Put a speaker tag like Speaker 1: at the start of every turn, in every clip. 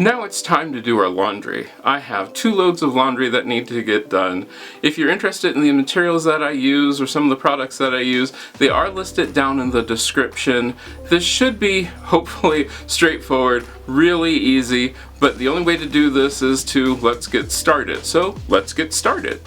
Speaker 1: Now it's time to do our laundry. I have 2 loads of laundry that need to get done. If you're interested in the materials that I use or some of the products that I use, they are listed down in the description. This should be hopefully straightforward, really easy, but the only way to do this is to let's get started. So let's get started.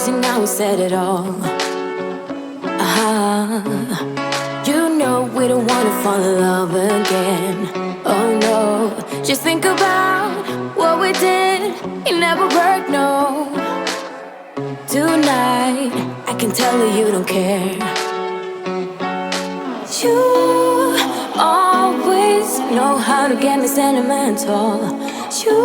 Speaker 2: mercy, now we said it all. You know we don't wanna fall in love again. Oh no, just think about what we did. It never worked, no. Tonight, I can tell that you don't care. You always know how to get me sentimental. You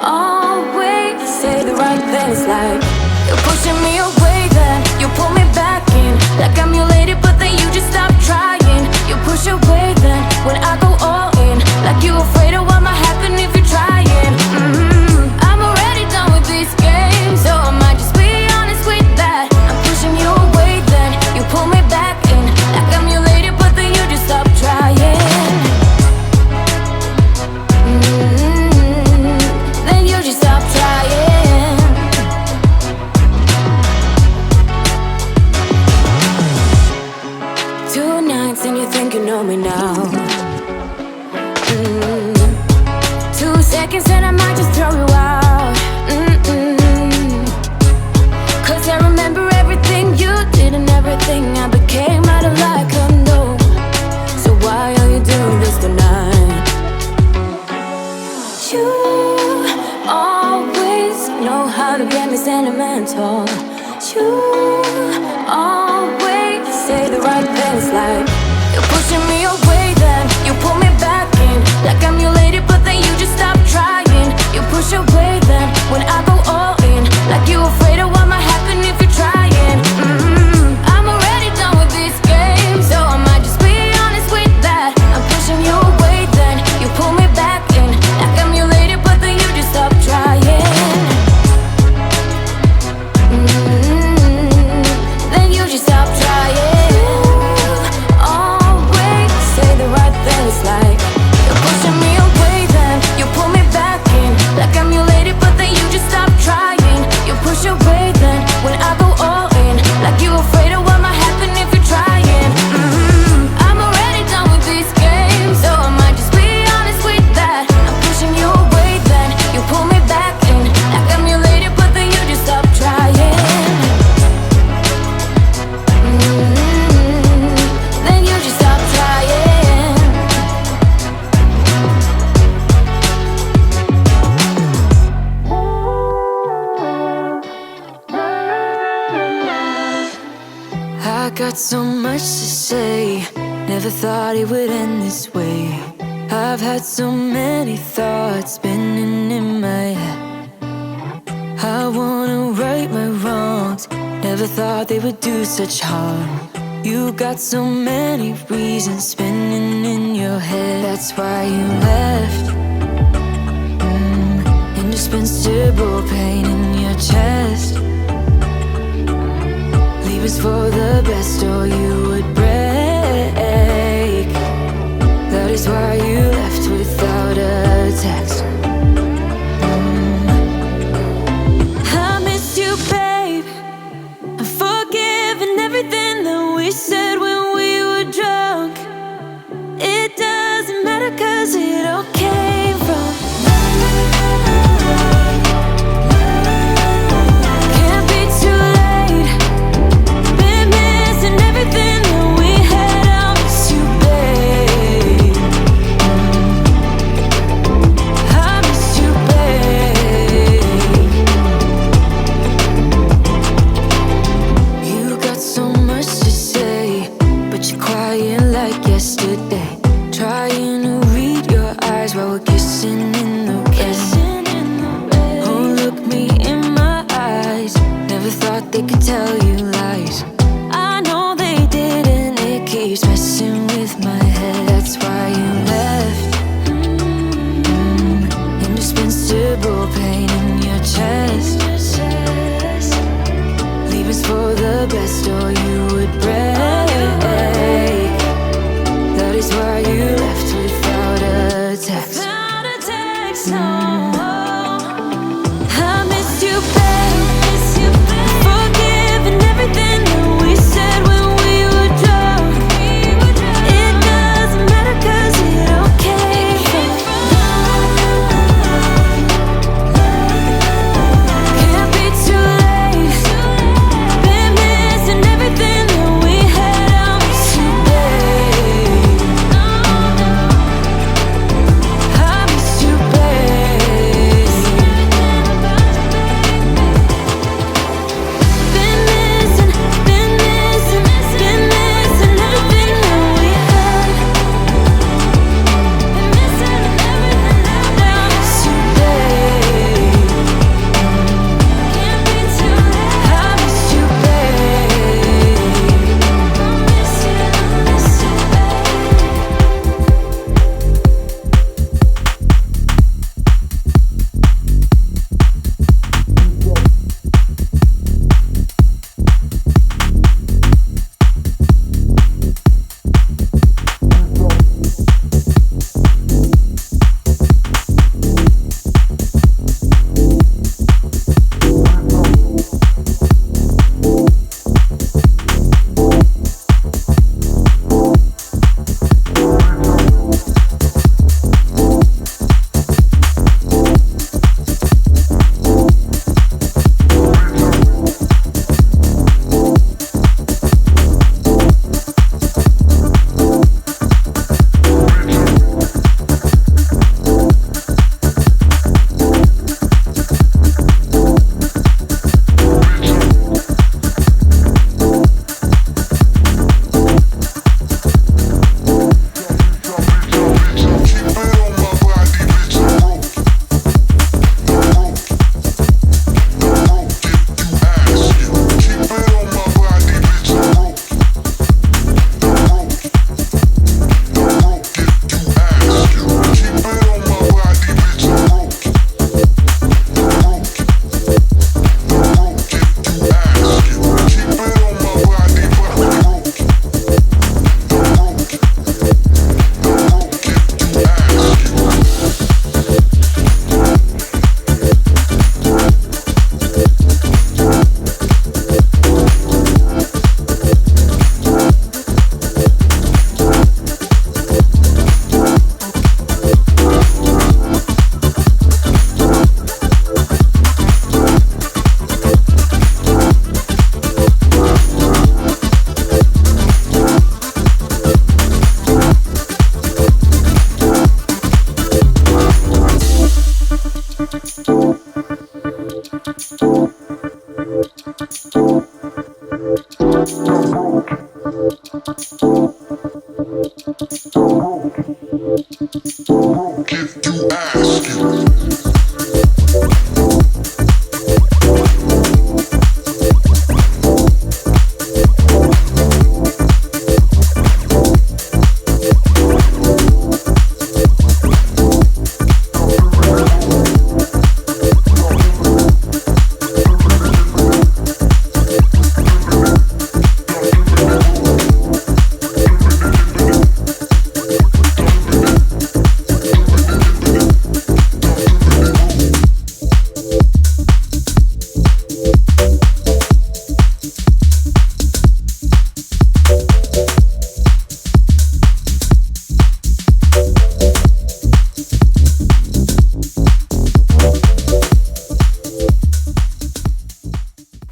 Speaker 2: always say the right things, like you're pushing me away, then you pull me back in. Like I'm your lady, but then you just stop trying. You push away, then when I go all in, like you afraid of what might happen if you're trying. I'm already done with this game, so I might just be honest with that. I'm pushing you away, then you pull me back in. Like I'm your lady, but then you just stop trying. Then you just stop trying. Two nights and you think you know me now. 2 seconds and I might just throw you out. Cause I remember everything you did and everything I became out of like a no. So why are you doing this tonight? You always know how to get me sentimental. You always say the right things, like you're pushing me away, then you pull me back in. Like I'm your lady, but then you just stop trying. You push away, then when I go all in, like you afraid of what might happen if you're trying. I'm already done with this game, so I might just be honest with that. I'm pushing you away, then you pull me back in. Like I'm your lady, but then you just stop trying. Then you just stop trying. Always say the right things, like you're pushing me away, then you pull me back in. Like I'm your lady, but then you just stop trying. You push away, then when I go all in, like you afraid of what might happen if you're trying. I'm already done with this game, so I might just be honest with that. I'm pushing you away, then you pull me back in. Like I'm your lady, but then you just stop trying. Then you just stop trying. I got so much to say, never thought it would end this way. I've had so many thoughts spinning in my head. I wanna right my wrongs, never thought they would do such harm. You got so many reasons spinning in your head. That's why you left. Indispensable pain in your chest. Leave us for the best or you would break. That is why you left without a text. I miss you, babe. I'm forgiving everything that we said when we were drunk. It doesn't matter cause it all came from. Can't be too late. Been missing everything that we had. I'll miss you, babe. I miss you, babe. You got so much to say, but you're quiet like yesterday. Trying to read your eyes while we're kissing in the rain. Oh, look me in my eyes. Never thought they could tell you lies. I know they did, and it keeps messing with my head. That's why you left. Indispensable pain in your chest. Leave us for the best or you would break. That is why you left without a text. Without a text, no. I miss you, babe. Forgiving everything that we said when we were drunk. It doesn't matter cause it all came from. Can't be too late.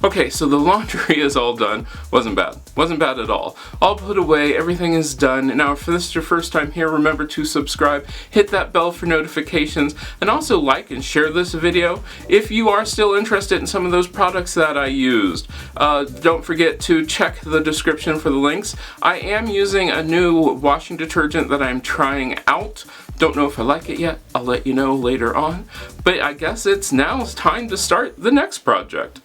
Speaker 1: Okay, so the laundry is all done. Wasn't bad at all. All put away, everything is done. Now, if this is your first time here, remember to subscribe, hit that bell for notifications, and also like and share this video if you are still interested in some of those products that I used. Don't forget to check the description for the links. I am using a new washing detergent that I'm trying out. Don't know if I like it yet. I'll let you know later on. But I guess it's now time to start the next project.